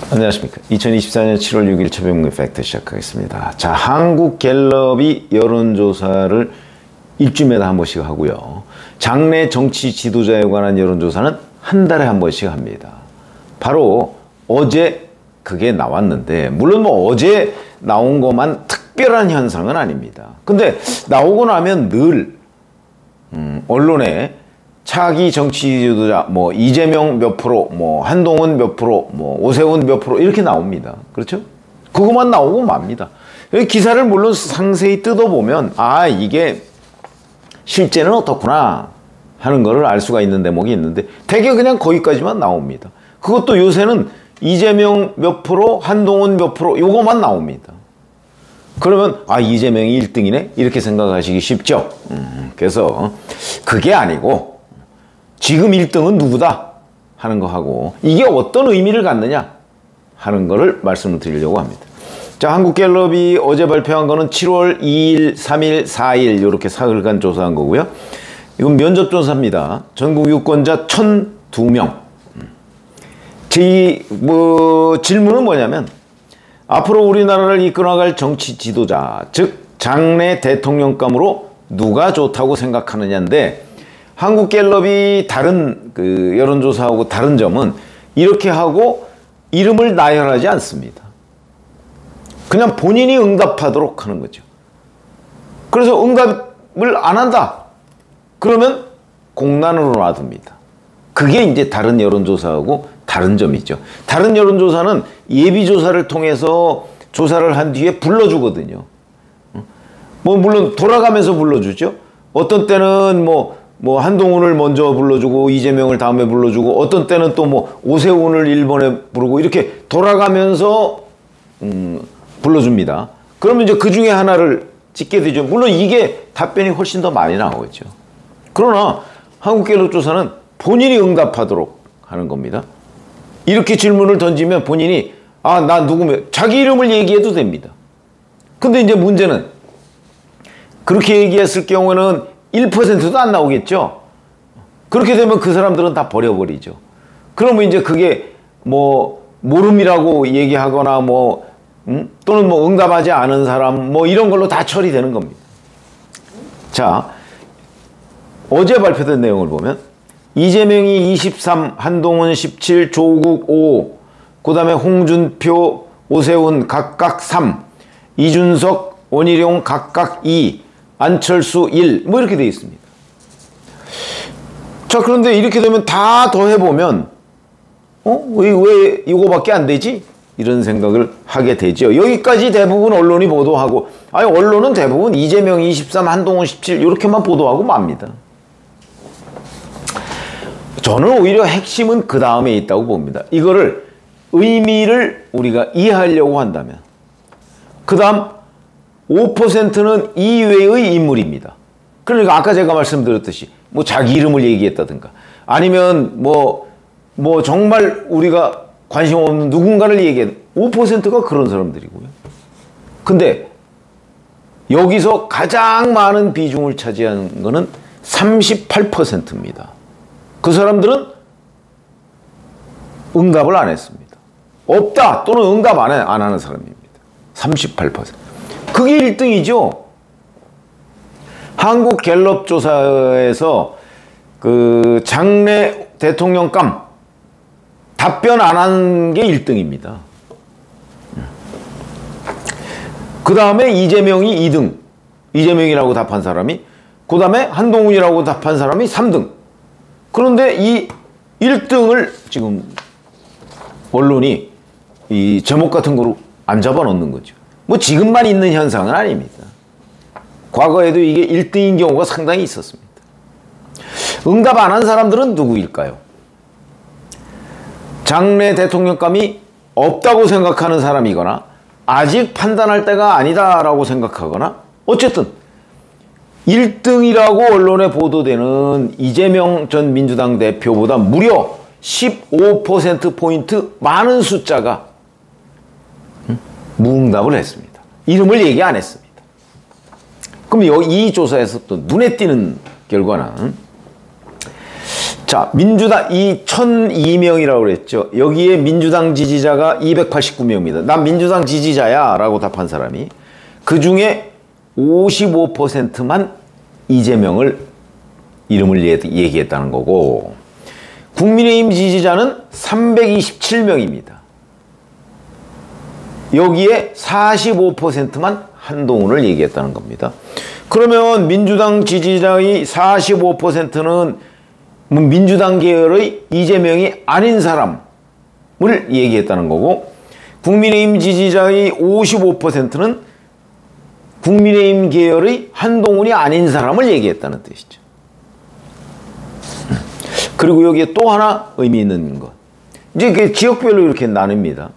안녕하십니까. 2024년 7월 6일 최병무의 팩트 시작하겠습니다. 자, 한국갤럽이 여론조사를 일주일마다 한 번씩 하고요. 장내 정치 지도자에 관한 여론조사는 한 달에 한 번씩 합니다. 바로 어제 그게 나왔는데, 물론 뭐 어제 나온 것만 특별한 현상은 아닙니다. 근데 나오고 나면 늘 언론에 차기 정치 지도자, 뭐 이재명 몇 프로, 뭐 한동훈 몇 프로, 뭐 오세훈 몇 프로 이렇게 나옵니다. 그렇죠? 그것만 나오고 맙니다. 기사를 물론 상세히 뜯어보면 아, 이게 실제는 어떻구나 하는 거를 알 수가 있는 대목이 있는데 대개 그냥 거기까지만 나옵니다. 그것도 요새는 이재명 몇 프로, 한동훈 몇 프로 요거만 나옵니다. 그러면 아, 이재명이 1등이네? 이렇게 생각하시기 쉽죠? 그래서 그게 아니고 지금 1등은 누구다 하는 거 하고 이게 어떤 의미를 갖느냐 하는 거를 말씀을 드리려고 합니다. 자, 한국갤럽이 어제 발표한 거는 7월 2일, 3일, 4일 이렇게 사흘간 조사한 거고요. 이건 면접조사입니다. 전국 유권자 1,002명. 질문은 뭐냐면 앞으로 우리나라를 이끌어갈 정치 지도자, 즉 장래 대통령감으로 누가 좋다고 생각하느냐인데 한국갤럽이 다른 여론조사하고 다른 점은 이렇게 하고 이름을 나열하지 않습니다. 그냥 본인이 응답하도록 하는 거죠. 그래서 응답을 안 한다. 그러면 공란으로 놔둡니다. 그게 이제 다른 여론조사하고 다른 점이죠. 다른 여론조사는 예비조사를 통해서 조사를 한 뒤에 불러주거든요. 뭐 물론 돌아가면서 불러주죠. 어떤 때는 뭐 한동훈을 먼저 불러주고 이재명을 다음에 불러주고 어떤 때는 또 뭐 오세훈을 1번에 부르고 이렇게 돌아가면서 불러줍니다. 그러면 이제 그 중에 하나를 찍게 되죠. 물론 이게 답변이 훨씬 더 많이 나오겠죠. 그러나 한국갤럽 조사는 본인이 응답하도록 하는 겁니다. 이렇게 질문을 던지면 본인이 아, 나 누구면 자기 이름을 얘기해도 됩니다. 근데 이제 문제는 그렇게 얘기했을 경우에는 1%도 안 나오겠죠. 그렇게 되면 그 사람들은 다 버려버리죠. 그러면 이제 그게 뭐 모름이라고 얘기하거나 또는 뭐 응답하지 않은 사람 뭐 이런 걸로 다 처리되는 겁니다. 자, 어제 발표된 내용을 보면 이재명이 23, 한동훈 17, 조국 5, 그 다음에 홍준표, 오세훈 각각 3, 이준석, 원희룡 각각 2, 안철수 1, 뭐 이렇게 되어 있습니다. 자, 그런데 이렇게 되면 다 더해보면 왜 이거밖에 안 되지? 이런 생각을 하게 되죠. 여기까지 대부분 언론이 보도하고 아니 언론은 대부분 이재명 23, 한동훈 17 이렇게만 보도하고 맙니다. 저는 오히려 핵심은 그 다음에 있다고 봅니다. 이거를 의미를 우리가 이해하려고 한다면 그 다음 5%는 이외의 인물입니다. 그러니까 아까 제가 말씀드렸듯이 뭐 자기 이름을 얘기했다든가 아니면 뭐 정말 우리가 관심 없는 누군가를 얘기해 5%가 그런 사람들이고요. 근데 여기서 가장 많은 비중을 차지하는 거는 38%입니다. 그 사람들은 응답을 안 했습니다. 없다 또는 응답 안 하는 사람입니다. 38%. 그게 1등이죠. 한국갤럽 조사에서 그 장래 대통령감 답변 안 한 게 1등입니다. 그 다음에 이재명이 2등. 이재명이라고 답한 사람이. 그 다음에 한동훈이라고 답한 사람이 3등. 그런데 이 1등을 지금 언론이 이 제목 같은 거로 안 잡아놓는 거죠. 뭐 지금만 있는 현상은 아닙니다. 과거에도 이게 1등인 경우가 상당히 있었습니다. 응답 안 한 사람들은 누구일까요? 장래 대통령감이 없다고 생각하는 사람이거나 아직 판단할 때가 아니다라고 생각하거나 어쨌든 1등이라고 언론에 보도되는 이재명 전 민주당 대표보다 무려 15%포인트 많은 숫자가 무응답을 했습니다. 이름을 얘기 안 했습니다. 그럼 이 조사에서 또 눈에 띄는 결과는 자, 민주당 이 1002명이라고 그랬죠. 여기에 민주당 지지자가 289명입니다. 난 민주당 지지자야 라고 답한 사람이 그 중에 55%만 이재명을 이름을 얘기했다는 거고 국민의힘 지지자는 327명입니다. 여기에 45%만 한동훈을 얘기했다는 겁니다. 그러면 민주당 지지자의 45%는 민주당 계열의 이재명이 아닌 사람을 얘기했다는 거고 국민의힘 지지자의 55%는 국민의힘 계열의 한동훈이 아닌 사람을 얘기했다는 뜻이죠. 그리고 여기에 또 하나 의미 있는 것. 이제 그 지역별로 이렇게 나뉩니다.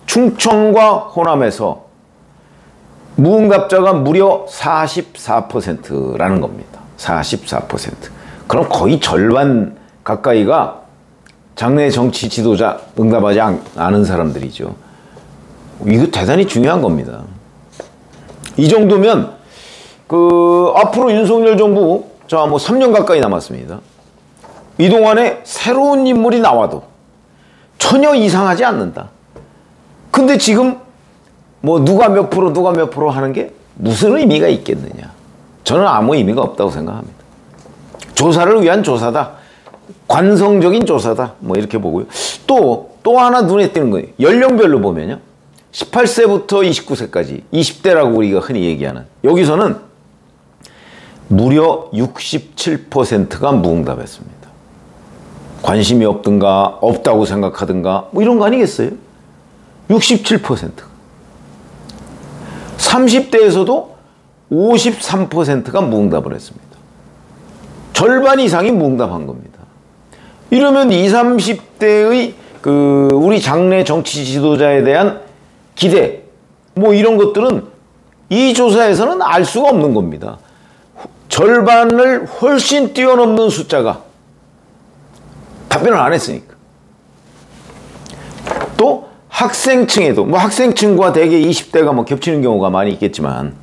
충청과 호남에서 무응답자가 무려 44%라는 겁니다. 44%. 그럼 거의 절반 가까이가 장래 정치 지도자 응답하지 않은 사람들이죠. 이거 대단히 중요한 겁니다. 이 정도면 앞으로 윤석열 정부 자 뭐 3년 가까이 남았습니다. 이동안에 새로운 인물이 나와도 전혀 이상하지 않는다. 근데 지금 뭐 누가 몇 프로 하는 게 무슨 의미가 있겠느냐. 저는 아무 의미가 없다고 생각합니다. 조사를 위한 조사다. 관성적인 조사다. 뭐 이렇게 보고요. 또 하나 눈에 띄는 거예요. 연령별로 보면요. 18세부터 29세까지 20대라고 우리가 흔히 얘기하는 여기서는 무려 67%가 무응답했습니다. 관심이 없든가 없다고 생각하든가 뭐 이런 거 아니겠어요? 67%가 30대에서도 53%가 무응답을 했습니다. 절반 이상이 무응답한 겁니다. 이러면 20, 30대의 우리 장래 정치 지도자에 대한 기대 뭐 이런 것들은 이 조사에서는 알 수가 없는 겁니다. 절반을 훨씬 뛰어넘는 숫자가 답변을 안 했으니까. 또 학생층에도 뭐 학생층과 대개 20대가 뭐 겹치는 경우가 많이 있겠지만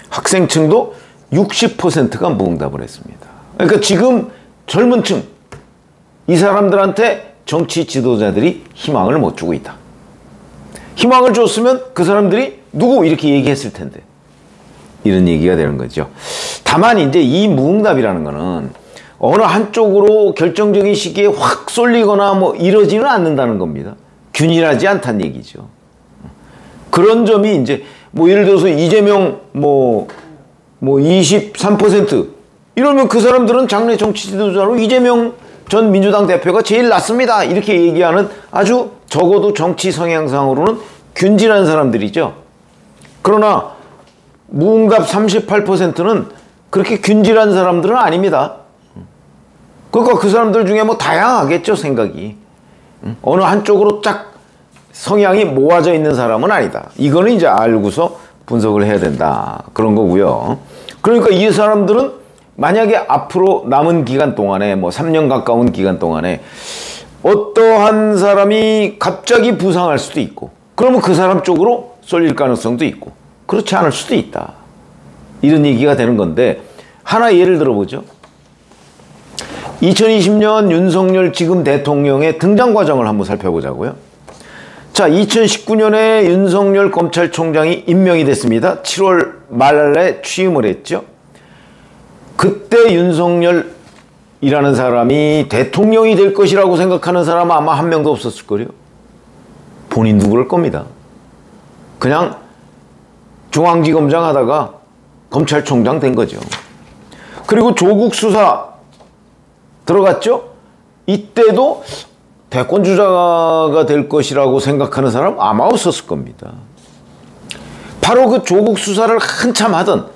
학생층도 60%가 무응답을 했습니다. 그러니까 지금 젊은 층 이 사람들한테 정치 지도자들이 희망을 못 주고 있다. 희망을 줬으면 그 사람들이 누구 이렇게 얘기했을 텐데 이런 얘기가 되는 거죠. 다만 이제 이 무응답이라는 거는 어느 한쪽으로 결정적인 시기에 확 쏠리거나 뭐 이러지는 않는다는 겁니다. 균일하지 않다는 얘기죠. 그런 점이 이제 뭐 예를 들어서 이재명 뭐 23% 이러면 그 사람들은 장래 정치 지도자로 이재명 전 민주당 대표가 제일 낫습니다. 이렇게 얘기하는 아주 적어도 정치 성향상으로는 균질한 사람들이죠. 그러나 무응답 38%는 그렇게 균질한 사람들은 아닙니다. 그러니까 그 사람들 중에 뭐 다양하겠죠, 생각이. 어느 한쪽으로 쫙 성향이 모아져 있는 사람은 아니다. 이거는 이제 알고서 분석을 해야 된다. 그런 거고요. 그러니까 이 사람들은 만약에 앞으로 남은 기간 동안에 뭐 3년 가까운 기간 동안에 어떠한 사람이 갑자기 부상할 수도 있고 그러면 그 사람 쪽으로 쏠릴 가능성도 있고 그렇지 않을 수도 있다. 이런 얘기가 되는 건데 하나 예를 들어보죠. 2020년 윤석열 지금 대통령의 등장 과정을 한번 살펴보자고요. 자, 2019년에 윤석열 검찰총장이 임명이 됐습니다. 7월 말에 취임을 했죠. 그때 윤석열이라는 사람이 대통령이 될 것이라고 생각하는 사람은 아마 한 명도 없었을 거예요. 본인도 그럴 겁니다. 그냥 중앙지검장 하다가 검찰총장 된 거죠. 그리고 조국 수사 들어갔죠? 이때도 대권주자가 될 것이라고 생각하는 사람 아마 없었을 겁니다. 바로 그 조국 수사를 한참 하던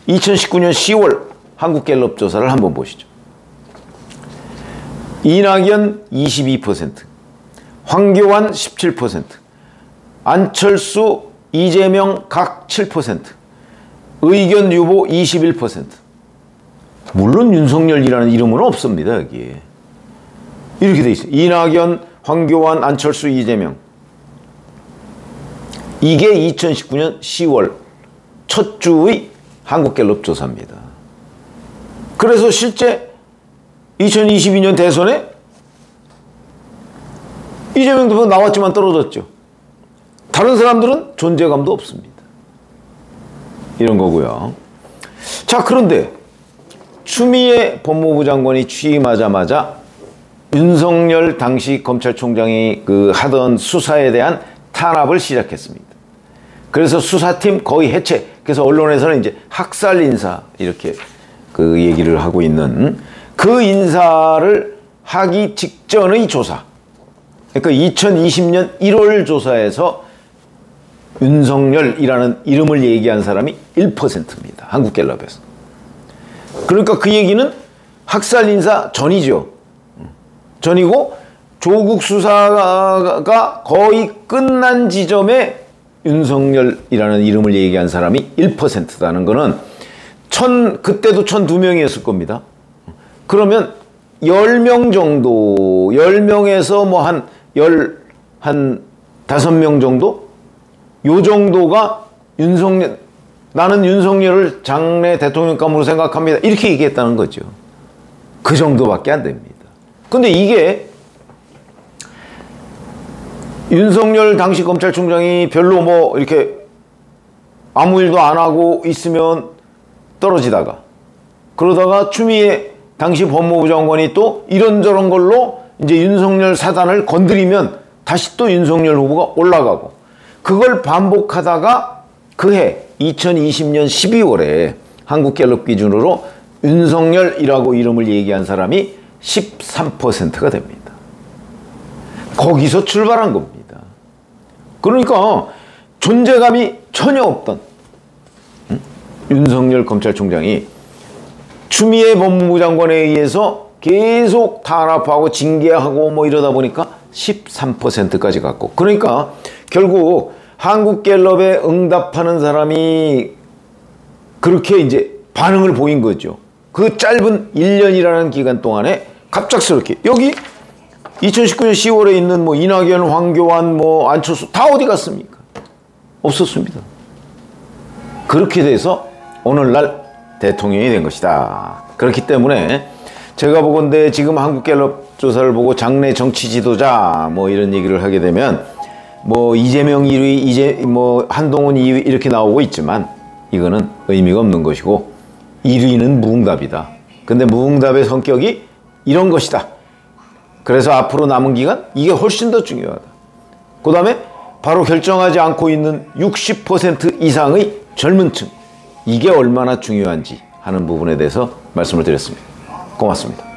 2019년 10월 한국갤럽 조사를 한번 보시죠. 이낙연 22%, 황교안 17%, 안철수, 이재명 각 7%, 의견 유보 21%. 물론 윤석열이라는 이름은 없습니다, 여기에. 이렇게 돼 있어요. 이낙연, 황교안, 안철수, 이재명. 이게 2019년 10월 첫 주의 한국갤럽 조사입니다. 그래서 실제 2022년 대선에 이재명 대표 나왔지만 떨어졌죠. 다른 사람들은 존재감도 없습니다. 이런 거고요. 자, 그런데 추미애 법무부 장관이 취임하자마자 윤석열 당시 검찰총장이 하던 수사에 대한 탄압을 시작했습니다. 그래서 수사팀 거의 해체. 그래서 언론에서는 이제 학살 인사 이렇게 얘기를 하고 있는 그 인사를 하기 직전의 조사. 그러니까 2020년 1월 조사에서 윤석열이라는 이름을 얘기한 사람이 1%입니다. 한국갤럽에서. 그러니까 그 얘기는 학살 인사 전이죠. 전이고 조국 수사가 거의 끝난 지점에 윤석열이라는 이름을 얘기한 사람이 1%다는 거는 그때도 1,002명이었을 겁니다. 그러면 10명 정도, 10명에서 뭐 한 5명 정도? 요 정도가 나는 윤석열을 장래 대통령감으로 생각합니다. 이렇게 얘기했다는 거죠. 그 정도밖에 안 됩니다. 근데 이게 윤석열 당시 검찰총장이 별로 뭐 이렇게 아무 일도 안 하고 있으면 떨어지다가 그러다가 추미애 당시 법무부 장관이 또 이런저런 걸로 이제 윤석열 사단을 건드리면 다시 또 윤석열 후보가 올라가고 그걸 반복하다가 그해 2020년 12월에 한국갤럽 기준으로 윤석열이라고 이름을 얘기한 사람이 13%가 됩니다. 거기서 출발한 겁니다. 그러니까 존재감이 전혀 없던 윤석열 검찰총장이 추미애 법무부 장관에 의해서 계속 탄압하고 징계하고 뭐 이러다 보니까 13%까지 갔고, 그러니까 결국 한국갤럽에 응답하는 사람이 그렇게 이제 반응을 보인 거죠. 그 짧은 1년이라는 기간 동안에 갑작스럽게 여기 2019년 10월에 있는 뭐 이낙연, 황교안, 뭐 안철수 다 어디 갔습니까? 없었습니다. 그렇게 돼서 오늘날 대통령이 된 것이다. 그렇기 때문에 제가 보건대 지금 한국갤럽 조사를 보고 장래 정치 지도자 뭐 이런 얘기를 하게 되면 뭐 이재명 1위, 뭐 한동훈 2위 이렇게 나오고 있지만 이거는 의미가 없는 것이고 1위는 무응답이다. 근데 무응답의 성격이 이런 것이다. 그래서 앞으로 남은 기간 이게 훨씬 더 중요하다. 그 다음에 바로 결정하지 않고 있는 60% 이상의 젊은 층, 이게 얼마나 중요한지 하는 부분에 대해서 말씀을 드렸습니다. 고맙습니다.